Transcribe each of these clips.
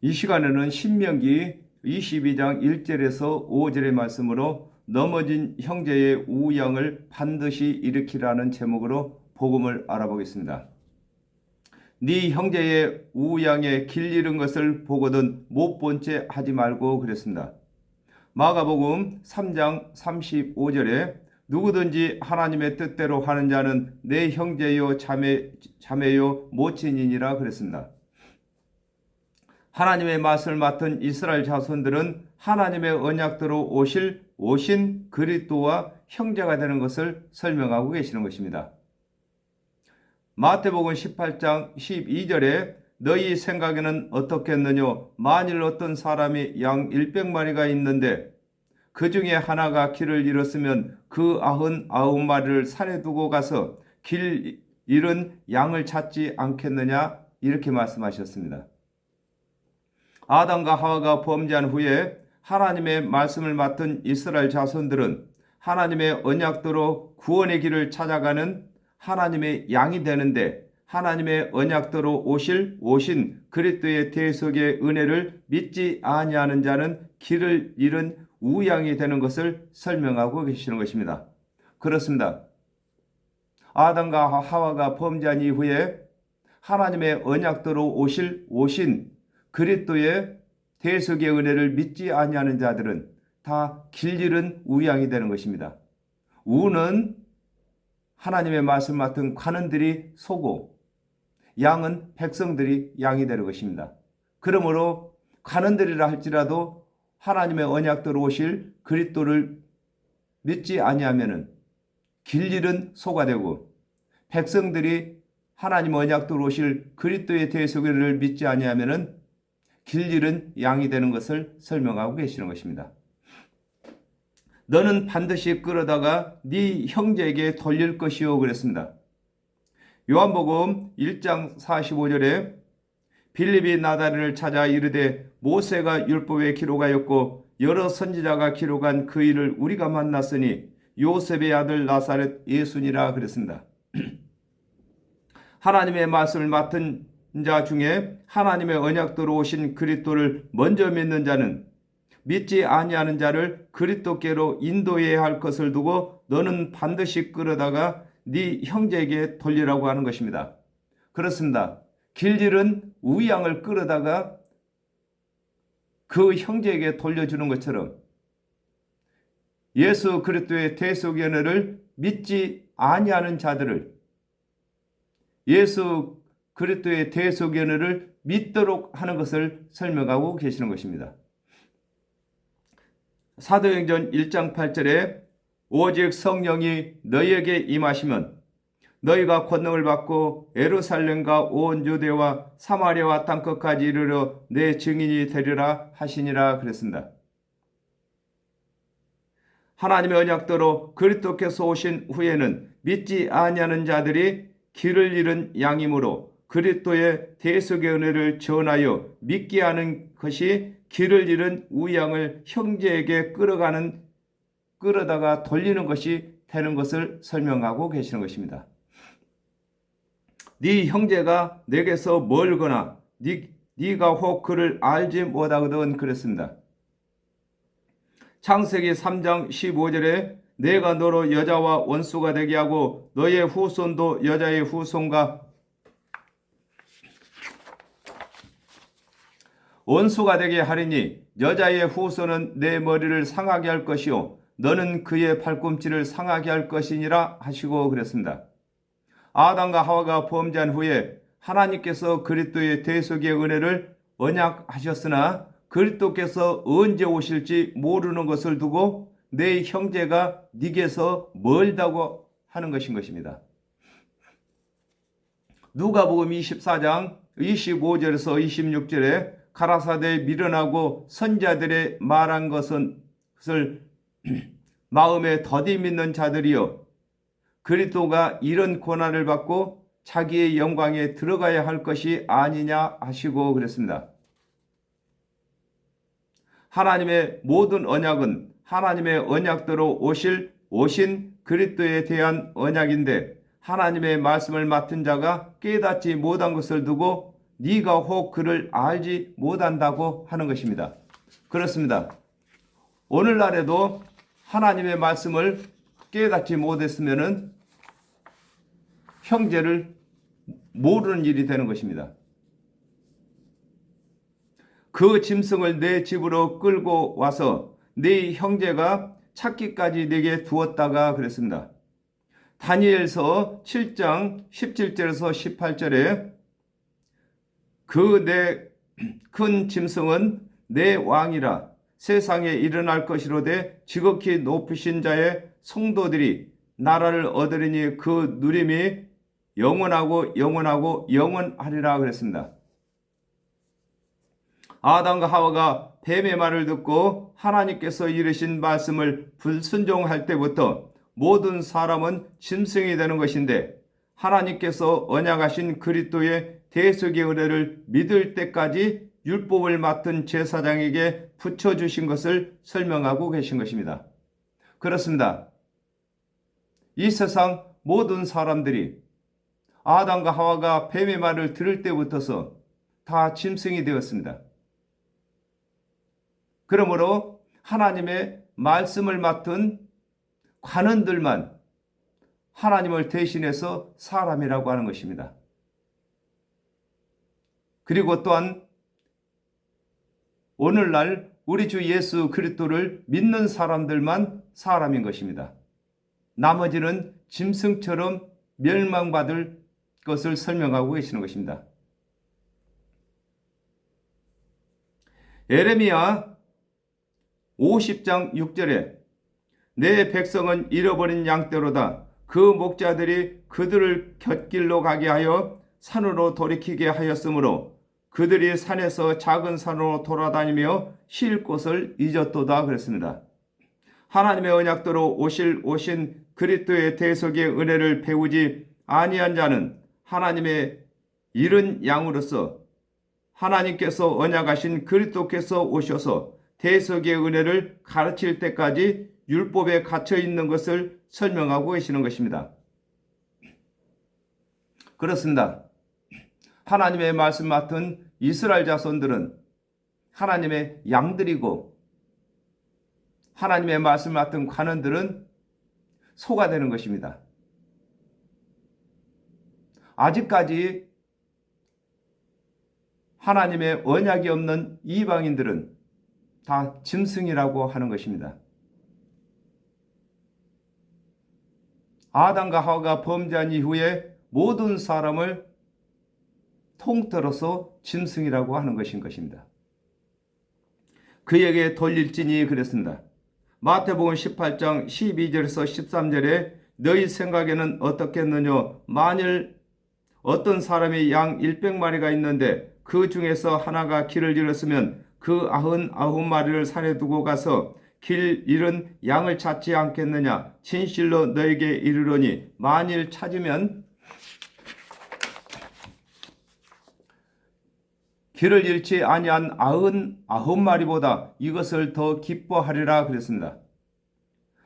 이 시간에는 신명기 22장 1절에서 5절의 말씀으로 넘어진 형제의 우양을 반드시 일으키라는 제목으로 복음을 알아보겠습니다. 네 형제의 우양에 길 잃은 것을 보거든 못 본 채 하지 말고 그랬습니다. 마가복음 3장 35절에 누구든지 하나님의 뜻대로 하는 자는 내 형제요 자매요 모친이니라 그랬습니다. 하나님의 말씀을 맡은 이스라엘 자손들은 하나님의 언약대로 오신 그리스도와 형제가 되는 것을 설명하고 계시는 것입니다. 마태복음 18장 12절에 너희 생각에는 어떻겠느냐? 만일 어떤 사람이 양 100마리가 있는데 그 중에 하나가 길을 잃었으면 그 99마리를 산에 두고 가서 길 잃은 양을 찾지 않겠느냐? 이렇게 말씀하셨습니다. 아담과 하와가 범죄한 후에 하나님의 말씀을 맡은 이스라엘 자손들은 하나님의 언약대로 구원의 길을 찾아가는 하나님의 양이 되는데 하나님의 언약대로 오신 그리스도의 대속의 은혜를 믿지 아니하는 자는 길을 잃은 우양이 되는 것을 설명하고 계시는 것입니다. 그렇습니다. 아담과 하와가 범죄한 이후에 하나님의 언약대로 오신 그리스도의 대속의 은혜를 믿지 아니하는 자들은 다 길 잃은 우양이 되는 것입니다. 우는 하나님의 말씀 맡은 관원들이 소고 양은 백성들이 양이 되는 것입니다. 그러므로 관원들이라 할지라도 하나님의 언약대로 오실 그리스도를 믿지 아니하면은 길 잃은 소가 되고 백성들이 하나님 언약대로 오실 그리스도의 대속의 은혜를 믿지 아니하면은 길 잃은 양이 되는 것을 설명하고 계시는 것입니다. 너는 반드시 끌어다가 네 형제에게 돌릴 것이요 그랬습니다. 요한복음 1장 45절에 빌립이 나다리를 찾아 이르되 모세가 율법에 기록하였고 여러 선지자가 기록한 그 일을 우리가 만났으니 요셉의 아들 나사렛 예수니라 그랬습니다. 하나님의 말씀을 맡은 자 중에 하나님의 언약대로 오신 그리스도를 먼저 믿는 자는 믿지 아니하는 자를 그리스도께로 인도해야 할 것을 두고 너는 반드시 끌어다가 네 형제에게 돌리라고 하는 것입니다. 그렇습니다. 길 잃은 우양을 끌어다가 그 형제에게 돌려주는 것처럼 예수 그리스도의 대속의 은혜를 믿지 아니하는 자들을 예수 그리스도의 대속의 은혜를 믿도록 하는 것을 설명하고 계시는 것입니다. 사도행전 1장 8절에 오직 성령이 너희에게 임하시면 너희가 권능을 받고 예루살렘과 온 유대와 사마리아와 땅끝까지 이르러 내 증인이 되리라 하시니라 그랬습니다. 하나님의 언약대로 그리스도께서 오신 후에는 믿지 아니하는 자들이 길을 잃은 양이므로 그리스도의 대속의 은혜를 전하여 믿게 하는 것이 길을 잃은 우양을 형제에게 끌어다가 돌리는 것이 되는 것을 설명하고 계시는 것입니다. 네 형제가 내게서 멀거나 네가 혹 그를 알지 못하거든 그랬습니다. 창세기 3장 15절에 내가 너로 여자와 원수가 되게 하고 너의 후손도 여자의 후손과 원수가 되게 하리니 여자의 후손은 내 머리를 상하게 할 것이요 너는 그의 발꿈치를 상하게 할 것이니라 하시고 그랬습니다. 아담과 하와가 범죄한 후에 하나님께서 그리스도의 대속의 은혜를 언약하셨으나 그리스도께서 언제 오실지 모르는 것을 두고 내 형제가 네게서 멀다고 하는 것입니다. 누가복음 24장 25절에서 26절에 가라사대 미련하고 선자들의 말한 것을 마음에 더디 믿는 자들이여 그리스도가 이런 고난을 받고 자기의 영광에 들어가야 할 것이 아니냐 하시고 그랬습니다. 하나님의 모든 언약은 하나님의 언약대로 오신 그리스도에 대한 언약인데 하나님의 말씀을 맡은 자가 깨닫지 못한 것을 두고 네가 혹 그를 알지 못한다고 하는 것입니다. 그렇습니다. 오늘날에도 하나님의 말씀을 깨닫지 못했으면 형제를 모르는 일이 되는 것입니다. 그 짐승을 내 집으로 끌고 와서 네 형제가 찾기까지 내게 두었다가 그랬습니다. 다니엘서 7장 17절에서 18절에 그 내 큰 짐승은 내 왕이라 세상에 일어날 것이로되 지극히 높으신 자의 성도들이 나라를 얻으리니 그 누림이 영원하고 영원하고 영원하리라 그랬습니다. 아담과 하와가 뱀의 말을 듣고 하나님께서 이르신 말씀을 불순종할 때부터 모든 사람은 짐승이 되는 것인데 하나님께서 언약하신 그리스도의 대속의 은혜를 믿을 때까지 율법을 맡은 제사장에게 붙여주신 것을 설명하고 계신 것입니다. 그렇습니다. 이 세상 모든 사람들이 아담과 하와가 뱀의 말을 들을 때부터서 다 짐승이 되었습니다. 그러므로 하나님의 말씀을 맡은 관원들만 하나님을 대신해서 사람이라고 하는 것입니다. 그리고 또한 오늘날 우리 주 예수 그리스도를 믿는 사람들만 사람인 것입니다. 나머지는 짐승처럼 멸망받을 것을 설명하고 계시는 것입니다. 예레미야 50장 6절에 내 백성은 잃어버린 양떼로다. 그 목자들이 그들을 곁길로 가게 하여 산으로 돌이키게 하였으므로 그들이 산에서 작은 산으로 돌아다니며 쉴 곳을 잊었도다 그랬습니다. 하나님의 언약대로 오신 그리스도의 대속의 은혜를 배우지 아니한 자는 하나님의 잃은 양으로서 하나님께서 언약하신 그리스도께서 오셔서 대속의 은혜를 가르칠 때까지 율법에 갇혀 있는 것을 설명하고 계시는 것입니다. 그렇습니다. 하나님의 말씀 맡은 이스라엘 자손들은 하나님의 양들이고 하나님의 말씀 맡은 관원들은 소가 되는 것입니다. 아직까지 하나님의 언약이 없는 이방인들은 다 짐승이라고 하는 것입니다. 아담과 하와가 범죄한 이후에 모든 사람을 통틀어서 짐승이라고 하는 것입니다. 그에게 돌릴지니 그랬습니다. 마태복음 18장 12절에서 13절에 너희 생각에는 어떻겠느냐? 만일 어떤 사람이 양 100마리가 있는데 그 중에서 하나가 길을 잃었으면 그 99마리를 산에 두고 가서 길 잃은 양을 찾지 않겠느냐? 진실로 너에게 이르노니 만일 찾으면 길을 잃지 아니한 99마리보다 이것을 더 기뻐하리라 그랬습니다.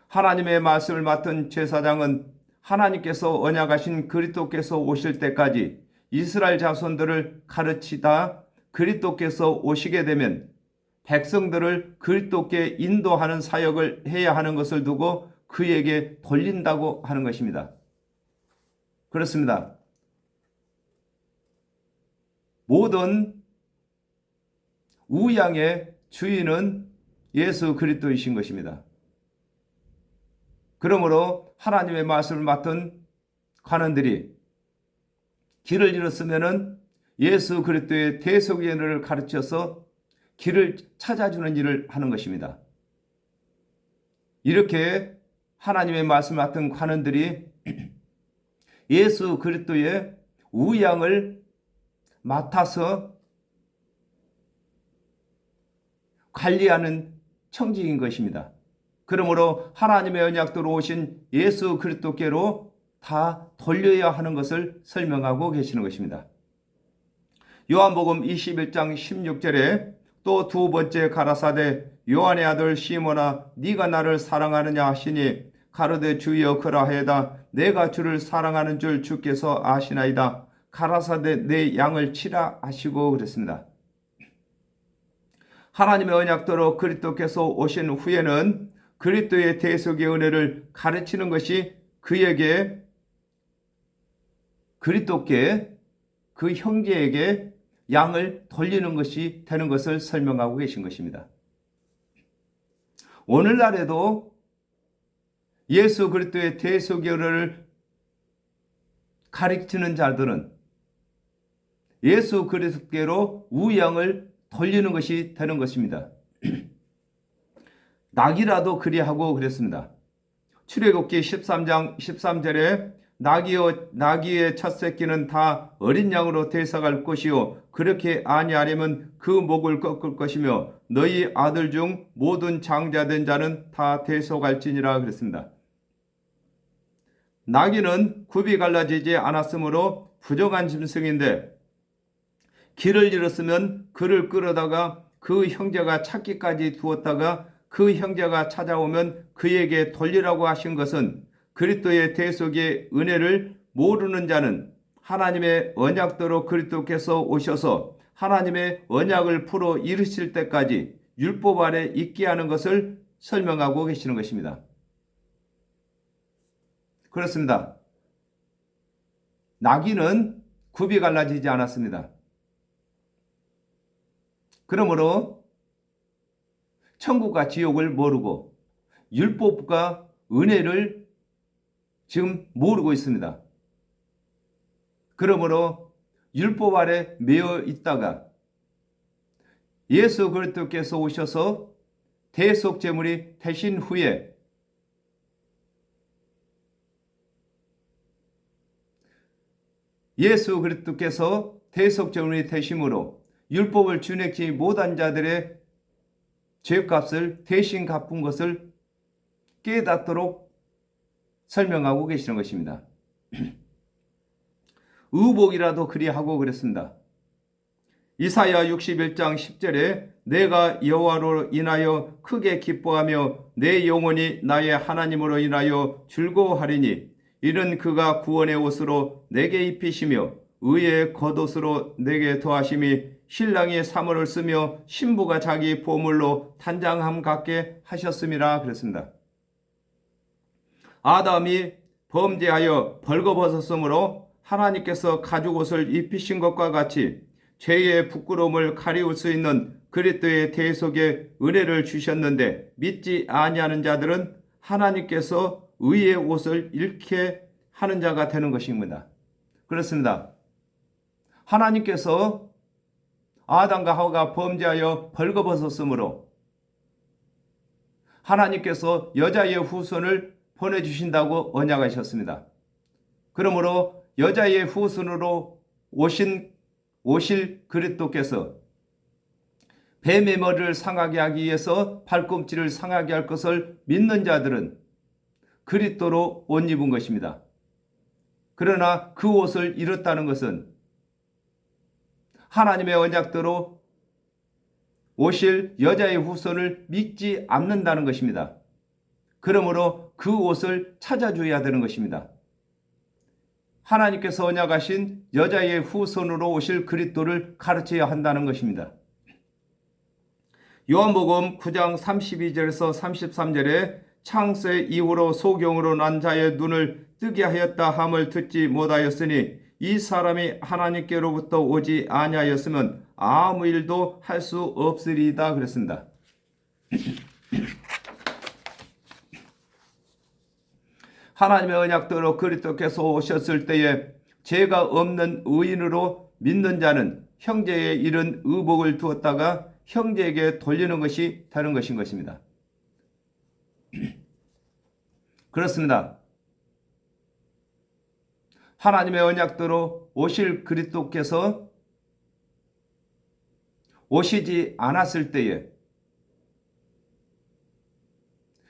하나님의 말씀을 맡은 제사장은 하나님께서 언약하신 그리스도께서 오실 때까지 이스라엘 자손들을 가르치다 그리스도께서 오시게 되면 백성들을 그리스도께 인도하는 사역을 해야 하는 것을 두고 그에게 돌린다고 하는 것입니다. 그렇습니다. 모든 우양의 주인은 예수 그리스도이신 것입니다. 그러므로 하나님의 말씀을 맡은 관원들이 길을 잃었으면 예수 그리스도의 대속의 은혜를 가르쳐서 길을 찾아주는 일을 하는 것입니다. 이렇게 하나님의 말씀을 맡은 관원들이 예수 그리스도의 우양을 맡아서 관리하는 청직인 것입니다. 그러므로 하나님의 언약대로 오신 예수 그리스도께로 다 돌려야 하는 것을 설명하고 계시는 것입니다. 요한복음 21장 16절에 또 두 번째 가라사대 요한의 아들 시몬아 네가 나를 사랑하느냐 하시니 가로되 주여 그러하여다 내가 주를 사랑하는 줄 주께서 아시나이다. 가라사대 내 양을 치라 하시고 그랬습니다. 하나님의 언약대로 그리스도께서 오신 후에는 그리스도의 대속의 은혜를 가르치는 것이 그에게 그리스도께 그 형제에게 양을 돌리는 것이 되는 것을 설명하고 계신 것입니다. 오늘날에도 예수 그리스도의 대속의 은혜를 가르치는 자들은 예수 그리스도께로 우양을 돌리는 것이 되는 것입니다. 낙이라도 그리하고 그랬습니다. 출애굽기 13장 13절에 나귀의 첫 새끼는 다 어린 양으로 대사갈 것이요 그렇게 아니하려면 그 목을 꺾을 것이며 너희 아들 중 모든 장자된 자는 다 대속할지니라 그랬습니다. 나귀는 굽이 갈라지지 않았으므로 부정한 짐승인데 길을 잃었으면 그를 끌어다가 그 형제가 찾기까지 두었다가 그 형제가 찾아오면 그에게 돌리라고 하신 것은 그리스도의 대속의 은혜를 모르는 자는 하나님의 언약대로 그리스도께서 오셔서 하나님의 언약을 풀어 이루실 때까지 율법 아래 있게 하는 것을 설명하고 계시는 것입니다. 그렇습니다. 나귀는 굽이 갈라지지 않았습니다. 그러므로 천국과 지옥을 모르고 율법과 은혜를 지금 모르고 있습니다. 그러므로 율법 아래 매여 있다가 예수 그리스도께서 오셔서 대속 제물이 되신 후에 예수 그리스도께서 대속 제물이 되심으로 율법을 준행치 못한 자들의 죄값을 대신 갚은 것을 깨닫도록 설명하고 계시는 것입니다. 의복이라도 그리하고 그랬습니다. 이사야 61장 10절에 내가 여호와로 인하여 크게 기뻐하며 내 영혼이 나의 하나님으로 인하여 즐거워하리니 이는 그가 구원의 옷으로 내게 입히시며 의의 겉옷으로 내게 더하심이 신랑이 사모를 쓰며 신부가 자기 보물로 단장함 같게 하셨음이라 그랬습니다. 아담이 범죄하여 벌거벗었으므로 하나님께서 가죽옷을 입히신 것과 같이 죄의 부끄러움을 가리울 수 있는 그리스도의 대속의 은혜를 주셨는데 믿지 아니하는 자들은 하나님께서 의의 옷을 잃게 하는 자가 되는 것입니다. 그렇습니다. 하나님께서 아담과 하와가 범죄하여 벌거벗었으므로 하나님께서 여자의 후손을 보내주신다고 언약하셨습니다. 그러므로 여자의 후손으로 오실 그리스도께서 뱀의 머리를 상하게 하기 위해서 발꿈치를 상하게 할 것을 믿는 자들은 그리스도로 옷 입은 것입니다. 그러나 그 옷을 잃었다는 것은 하나님의 언약대로 오실 여자의 후손을 믿지 않는다는 것입니다. 그러므로 그 옷을 찾아줘야 되는 것입니다. 하나님께서 언약하신 여자의 후손으로 오실 그리스도를 가르쳐야 한다는 것입니다. 요한복음 9장 32절에서 33절에 창세 이후로 소경으로 난 자의 눈을 뜨게 하였다 함을 듣지 못하였으니 이 사람이 하나님께로부터 오지 아니하였으면 아무 일도 할 수 없으리이다 그랬습니다. 하나님의 언약대로 그리스도께서 오셨을 때에 죄가 없는 의인으로 믿는 자는 형제의 잃은 의복을 두었다가 형제에게 돌리는 것이 되는 것인 것입니다. 그렇습니다. 하나님의 언약대로 오실 그리스도께서 오시지 않았을 때에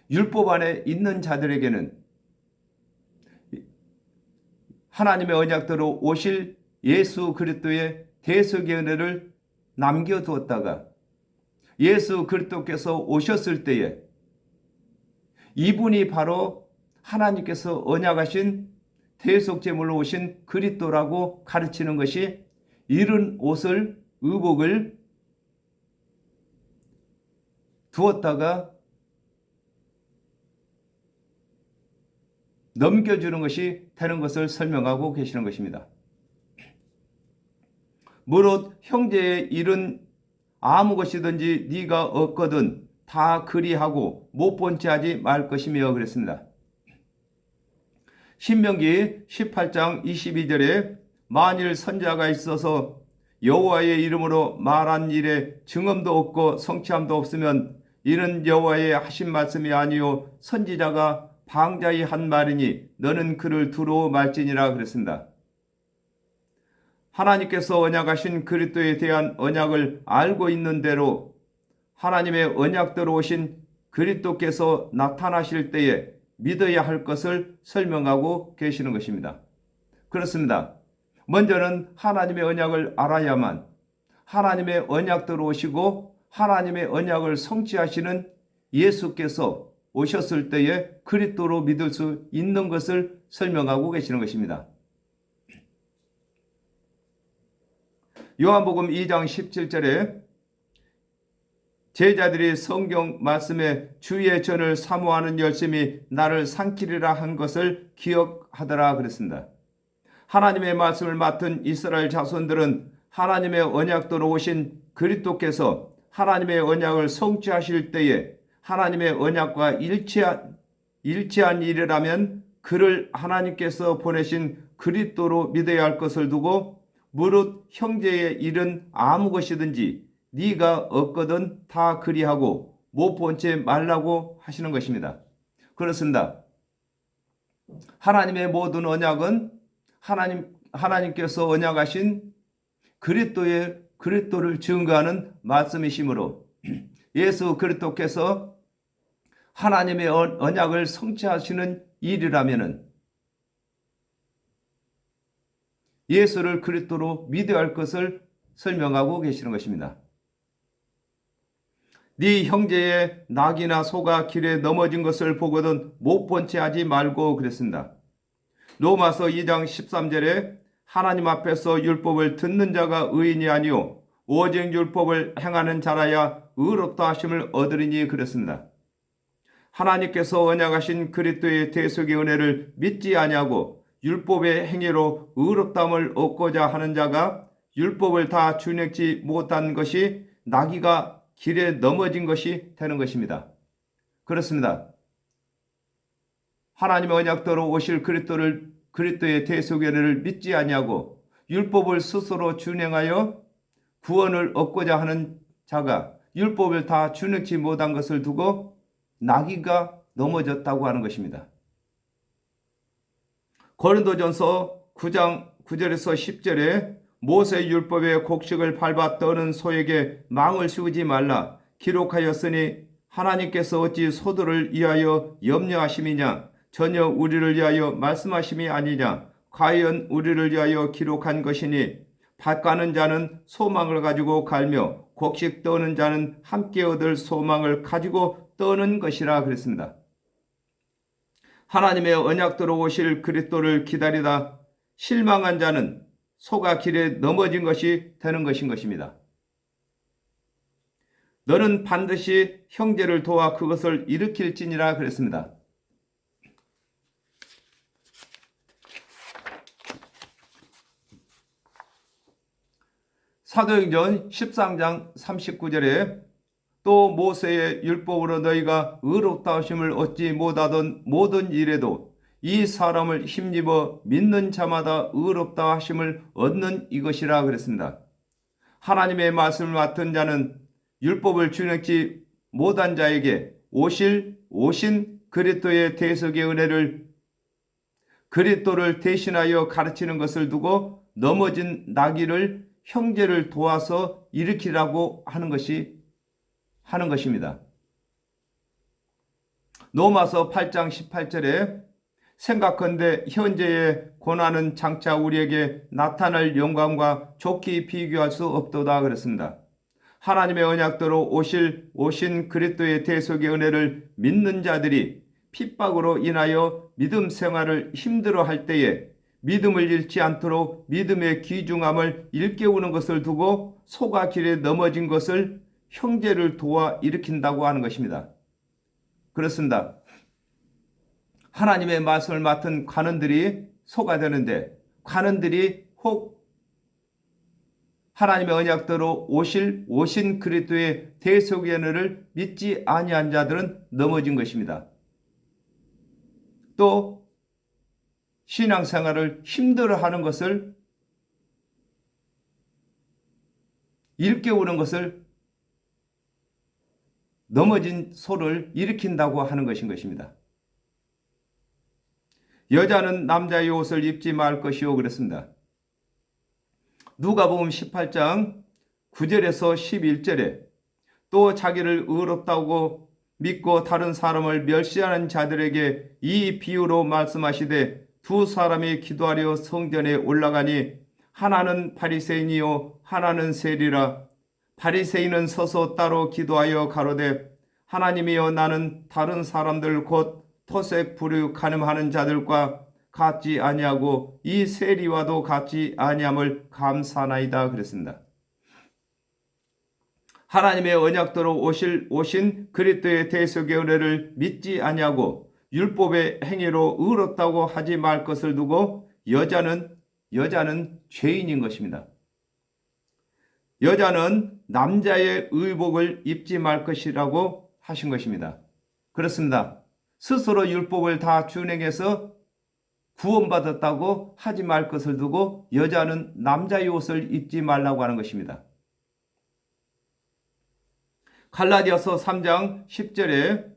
율법 안에 있는 자들에게는 하나님의 언약대로 오실 예수 그리스도의 대속의 은혜를 남겨두었다가 예수 그리스도께서 오셨을 때에 이분이 바로 하나님께서 언약하신 대속제물로 오신 그리스도라고 가르치는 것이 이른 옷을 의복을 두었다가 넘겨주는 것이 되는 것을 설명하고 계시는 것입니다. 무릇 형제의 일은 아무 것이든지 네가 얻거든 다 그리하고 못 본 채 하지 말 것이며 그랬습니다. 신명기 18장 22절에 만일 선자가 있어서 여호와의 이름으로 말한 일에 증언도 없고 성취함도 없으면 이는 여호와의 하신 말씀이 아니요 선지자가 방자히 한 말이니 너는 그를 두루 말지니라 그랬습니다. 하나님께서 언약하신 그리스도에 대한 언약을 알고 있는 대로 하나님의 언약대로 오신 그리스도께서 나타나실 때에 믿어야 할 것을 설명하고 계시는 것입니다. 그렇습니다. 먼저는 하나님의 언약을 알아야만 하나님의 언약대로 오시고 하나님의 언약을 성취하시는 예수께서 오셨을 때에 그리스도로 믿을 수 있는 것을 설명하고 계시는 것입니다. 요한복음 2장 17절에 제자들이 성경 말씀에 주의 전을 사모하는 열심이 나를 삼키리라 한 것을 기억하더라 그랬습니다. 하나님의 말씀을 맡은 이스라엘 자손들은 하나님의 언약대로 오신 그리스도께서 하나님의 언약을 성취하실 때에 하나님의 언약과 일치한 일이라면 그를 하나님께서 보내신 그리스도로 믿어야 할 것을 두고 무릇 형제의 일은 아무 것이든지 네가 얻거든 다 그리하고 못 본 채 말라고 하시는 것입니다. 그렇습니다. 하나님의 모든 언약은 하나님께서 언약하신 그리스도를 증거하는 말씀이시므로 예수 그리스도께서 하나님의 언약을 성취하시는 일이라면은 예수를 그리스도로 믿어야 할 것을 설명하고 계시는 것입니다. 네 형제의 낙이나 소가 길에 넘어진 것을 보거든 못 본 채 하지 말고 그랬습니다. 로마서 2장 13절에 하나님 앞에서 율법을 듣는 자가 의인이 아니요 오직 율법을 행하는 자라야 의롭다 하심을 얻으리니 그랬습니다. 하나님께서 언약하신 그리스도의 대속의 은혜를 믿지 아니하고 율법의 행위로 의롭다함을 얻고자 하는 자가 율법을 다 준행치 못한 것이 나귀가 길에 넘어진 것이 되는 것입니다. 그렇습니다. 하나님의 언약대로 오실 그리스도의 대속의 은혜를 믿지 아니하고 율법을 스스로 준행하여 구원을 얻고자 하는 자가 율법을 다 준행치 못한 것을 두고 나귀가 넘어졌다고 하는 것입니다. 고린도전서 9장 9절에서 10절에 모세 율법의 곡식을 밟아 떠는 소에게 망을 씌우지 말라 기록하였으니 하나님께서 어찌 소들을 위하여 염려하심이냐 전혀 우리를 위하여 말씀하심이 아니냐 과연 우리를 위하여 기록한 것이니 밭 가는 자는 소망을 가지고 갈며 곡식 떠는 자는 함께 얻을 소망을 가지고 떠는 것이라 그랬습니다. 하나님의 언약대로 오실 그리스도를 기다리다 실망한 자는 소가 길에 넘어진 것이 되는 것인 것입니다. 너는 반드시 형제를 도와 그것을 일으킬지니라 그랬습니다. 사도행전 13장 39절에 또 모세의 율법으로 너희가 의롭다 하심을 얻지 못하던 모든 일에도 이 사람을 힘입어 믿는 자마다 의롭다 하심을 얻는 이것이라 그랬습니다. 하나님의 말씀을 맡은 자는 율법을 준행치 못한 자에게 오신 그리스도의 대속의 은혜를 그리스도를 대신하여 가르치는 것을 두고 넘어진 나귀를 형제를 도와서 일으키라고 하는 것입니다. 로마서 8장 18절에 생각컨대 현재의 고난은 장차 우리에게 나타날 영광과 좋게 비교할 수 없도다 그랬습니다. 하나님의 언약대로 오신 그리스도의 대속의 은혜를 믿는 자들이 핍박으로 인하여 믿음 생활을 힘들어할 때에 믿음을 잃지 않도록 믿음의 귀중함을 일깨우는 것을 두고 소가 길에 넘어진 것을 형제를 도와 일으킨다고 하는 것입니다. 그렇습니다. 하나님의 말씀을 맡은 관원들이 소가 되는데, 관원들이 혹 하나님의 언약대로 오신 그리스도의 대속연회를 믿지 아니한 자들은 넘어진 것입니다. 또 신앙생활을 힘들어하는 것을 일깨우는 것을 넘어진 소를 일으킨다고 하는 것입니다. 여자는 남자의 옷을 입지 말 것이요 그랬습니다. 누가복음 18장 9절에서 11절에 또 자기를 의롭다고 믿고 다른 사람을 멸시하는 자들에게 이 비유로 말씀하시되 두 사람이 기도하려 성전에 올라가니 하나는 바리새인이요 하나는 세리라. 바리새인은 서서 따로 기도하여 가로되 하나님이여 나는 다른 사람들 곧 토색 부류 간음하는 자들과 같지 아니하고 이 세리와도 같지 아니함을 감사나이다 그랬습니다. 하나님의 언약대로 오신 그리스도의 대속의 은혜를 믿지 아니하고 율법의 행위로 의롭다고 하지 말 것을 두고 여자는 죄인인 것입니다. 여자는 남자의 의복을 입지 말 것이라고 하신 것입니다. 그렇습니다. 스스로 율법을 다 준행해서 구원받았다고 하지 말 것을 두고 여자는 남자의 옷을 입지 말라고 하는 것입니다. 갈라디아서 3장 10절에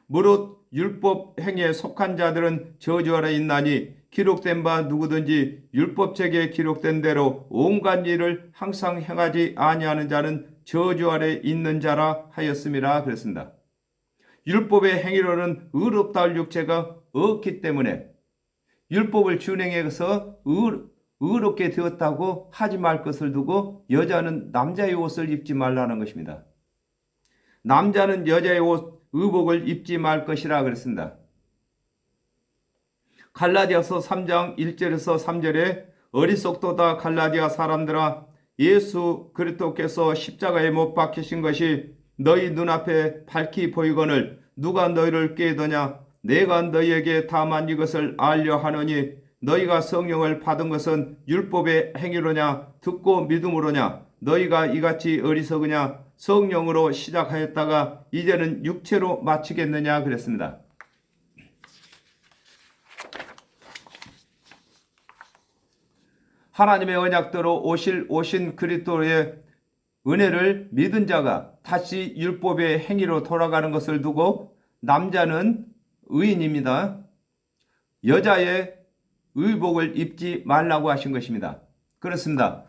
무릇 율법 행위에 속한 자들은 저주 아래 있나니 기록된 바 누구든지 율법책에 기록된 대로 온갖 일을 항상 행하지 아니하는 자는 저주 아래 있는 자라 하였음이라 그랬습니다. 율법의 행위로는 의롭다 할 육체가 없기 때문에 율법을 준행해서 의롭게 되었다고 하지 말 것을 두고 여자는 남자의 옷을 입지 말라는 것입니다. 남자는 여자의 옷, 의복을 입지 말 것이라 그랬습니다. 갈라디아서 3장 1절에서 3절에 어리석도다 갈라디아 사람들아 예수 그리스도께서 십자가에 못 박히신 것이 너희 눈앞에 밝히 보이거늘 누가 너희를 깨더냐 내가 너희에게 다만 이것을 알려 하노니 너희가 성령을 받은 것은 율법의 행위로냐 듣고 믿음으로냐 너희가 이같이 어리석으냐 성령으로 시작하였다가 이제는 육체로 마치겠느냐 그랬습니다. 하나님의 언약대로 오신 그리스도의 은혜를 믿은 자가 다시 율법의 행위로 돌아가는 것을 두고 남자는 의인입니다. 여자의 의복을 입지 말라고 하신 것입니다. 그렇습니다.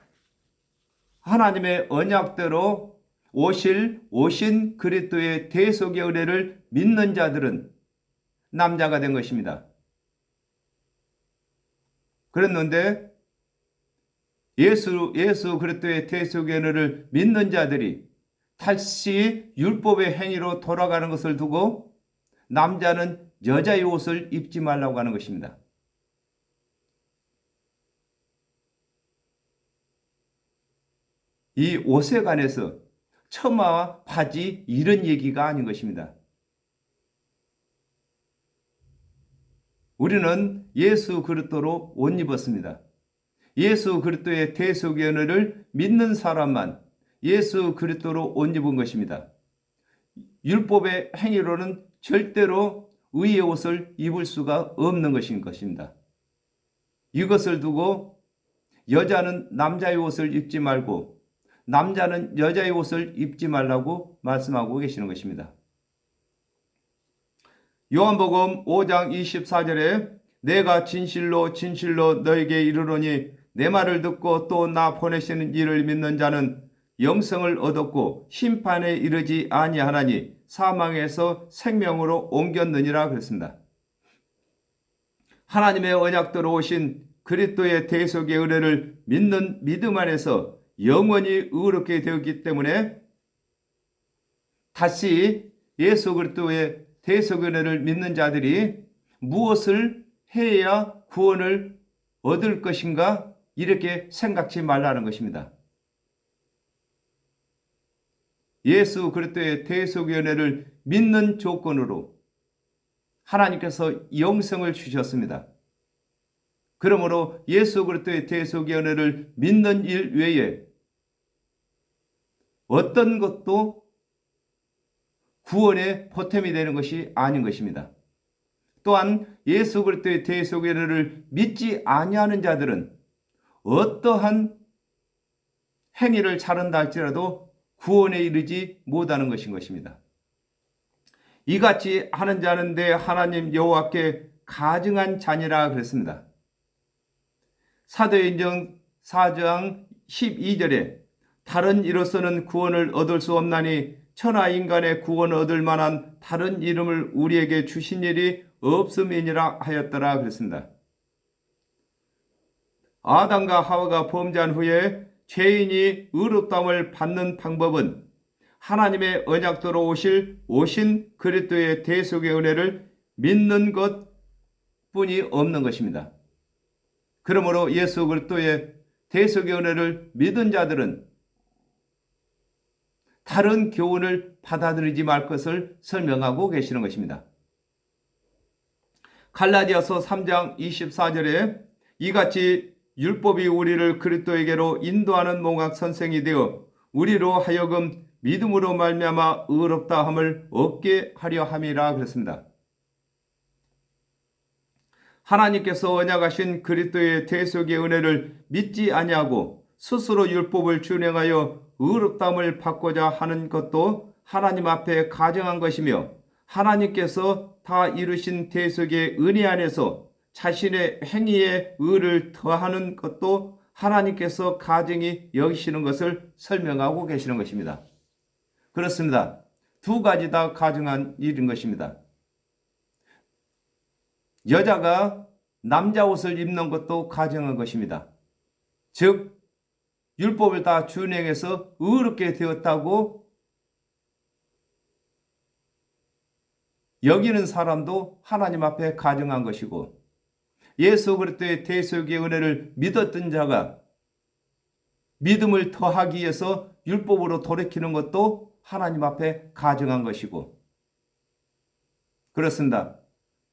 하나님의 언약대로 오신 그리스도의 대속의 은혜를 믿는 자들은 남자가 된 것입니다. 그랬는데 예수 그리스도의 대속의 은혜를 믿는 자들이 다시 율법의 행위로 돌아가는 것을 두고 남자는 여자의 옷을 입지 말라고 하는 것입니다. 이 옷에 관해서 처마와 바지 이런 얘기가 아닌 것입니다. 우리는 예수 그리스도로 옷 입었습니다. 예수 그리스도의 대속의 은혜를 믿는 사람만 예수 그리스도로 옷 입은 것입니다. 율법의 행위로는 절대로 의의 옷을 입을 수가 없는 것인 것입니다. 이것을 두고 여자는 남자의 옷을 입지 말고 남자는 여자의 옷을 입지 말라고 말씀하고 계시는 것입니다. 요한복음 5장 24절에 내가 진실로 너에게 이르노니 내 말을 듣고 또 나 보내시는 이를 믿는 자는 영생을 얻었고 심판에 이르지 아니하나니 사망에서 생명으로 옮겼느니라 그랬습니다. 하나님의 언약대로 오신 그리스도의 대속의 은혜를 믿는 믿음 안에서 영원히 의롭게 되었기 때문에 다시 예수 그리스도의 대속의 은혜를 믿는 자들이 무엇을 해야 구원을 얻을 것인가? 이렇게 생각지 말라는 것입니다. 예수 그리스도의 대속의 은혜를 믿는 조건으로 하나님께서 영생을 주셨습니다. 그러므로 예수 그리스도의 대속의 은혜를 믿는 일 외에 어떤 것도 구원의 보탬이 되는 것이 아닌 것입니다. 또한 예수 그리스도의 대속의 은혜를 믿지 아니하는 자들은 어떠한 행위를 잘한다 할지라도 구원에 이르지 못하는 것인 것입니다. 이같이 하는 자는 내 하나님 여호와께 가증한 자니라 그랬습니다. 사도행전 4장 12절에 다른 이로서는 구원을 얻을 수 없나니 천하 인간의 구원을 얻을 만한 다른 이름을 우리에게 주신 일이 없음이니라 하였더라 그랬습니다. 아담과 하와가 범죄한 후에 죄인이 의롭다함을 받는 방법은 하나님의 언약대로 오신 그리스도의 대속의 은혜를 믿는 것뿐이 없는 것입니다. 그러므로 예수 그리스도의 대속의 은혜를 믿은 자들은 다른 교훈을 받아들이지 말 것을 설명하고 계시는 것입니다. 갈라디아서 3장 24절에 이같이 율법이 우리를 그리스도에게로 인도하는 몽학 선생이 되어 우리로 하여금 믿음으로 말미암아 의롭다함을 얻게 하려 함이라 그랬습니다. 하나님께서 언약하신 그리스도의 대속의 은혜를 믿지 아니하고 스스로 율법을 준행하여 의롭다함을 받고자 하는 것도 하나님 앞에 가정한 것이며 하나님께서 다 이루신 대속의 은혜 안에서 자신의 행위에 의를 더하는 것도 하나님께서 가증히 여기시는 것을 설명하고 계시는 것입니다. 그렇습니다. 두 가지 다 가증한 일인 것입니다. 여자가 남자 옷을 입는 것도 가증한 것입니다. 즉 율법을 다 준행해서 의롭게 되었다고 여기는 사람도 하나님 앞에 가증한 것이고 예수 그리스도의 대속의 은혜를 믿었던 자가 믿음을 더하기 위해서 율법으로 돌이키는 것도 하나님 앞에 가증한 것이고 그렇습니다.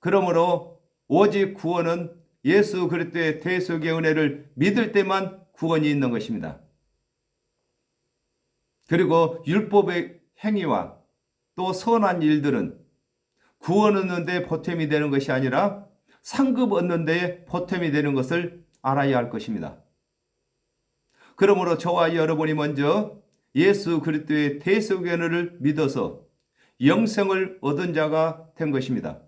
그러므로 오직 구원은 예수 그리스도의 대속의 은혜를 믿을 때만 구원이 있는 것입니다. 그리고 율법의 행위와 또 선한 일들은 구원 얻는 데 보탬이 되는 것이 아니라 상급 얻는 데 보탬이 되는 것을 알아야 할 것입니다. 그러므로 저와 여러분이 먼저 예수 그리스도의 대속의 은혜를 믿어서 영생을 얻은 자가 된 것입니다.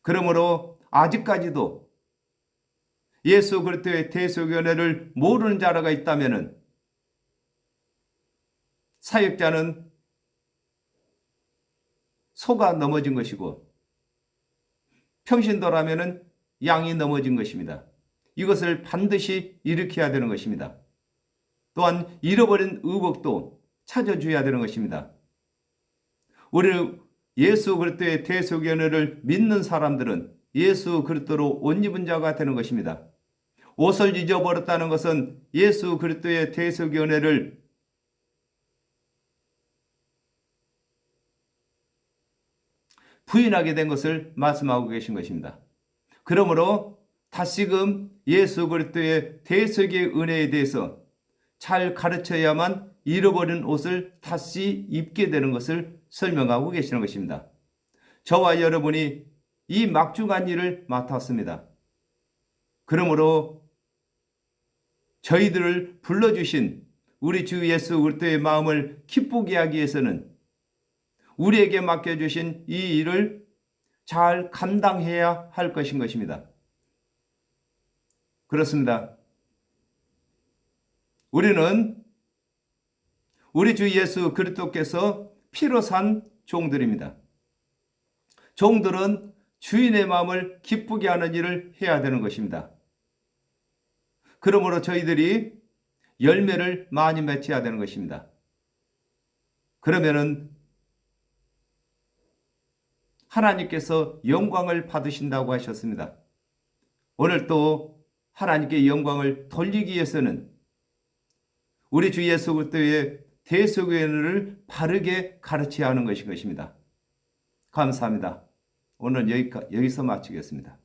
그러므로 아직까지도 예수 그리스도의 대속의 은혜를 모르는 자가 있다면 사역자는 소가 넘어진 것이고 평신도라면 양이 넘어진 것입니다. 이것을 반드시 일으켜야 되는 것입니다. 또한 잃어버린 의복도 찾아줘야 되는 것입니다. 우리 예수 그리스도의 대속의 은혜를 믿는 사람들은 예수 그리스도로 옷 입은 자가 되는 것입니다. 옷을 잊어버렸다는 것은 예수 그리스도의 대속의 은혜를 부인하게 된 것을 말씀하고 계신 것입니다. 그러므로 다시금 예수 그리스도의 대속의 은혜에 대해서 잘 가르쳐야만 잃어버린 옷을 다시 입게 되는 것을 설명하고 계시는 것입니다. 저와 여러분이 이 막중한 일을 맡았습니다. 그러므로 저희들을 불러주신 우리 주 예수 그리스도의 마음을 기쁘게 하기 위해서는 우리에게 맡겨주신 이 일을 잘 감당해야 할 것인 것입니다. 그렇습니다. 우리는 우리 주 예수 그리스도께서 피로 산 종들입니다. 종들은 주인의 마음을 기쁘게 하는 일을 해야 되는 것입니다. 그러므로 저희들이 열매를 많이 맺어야 되는 것입니다. 그러면은 하나님께서 영광을 받으신다고 하셨습니다. 오늘 또 하나님께 영광을 돌리기 위해서는 우리 주 예수 그리스도의 대속연을 바르게 가르쳐야 하는 것입니다. 감사합니다. 오늘 여기서 마치겠습니다.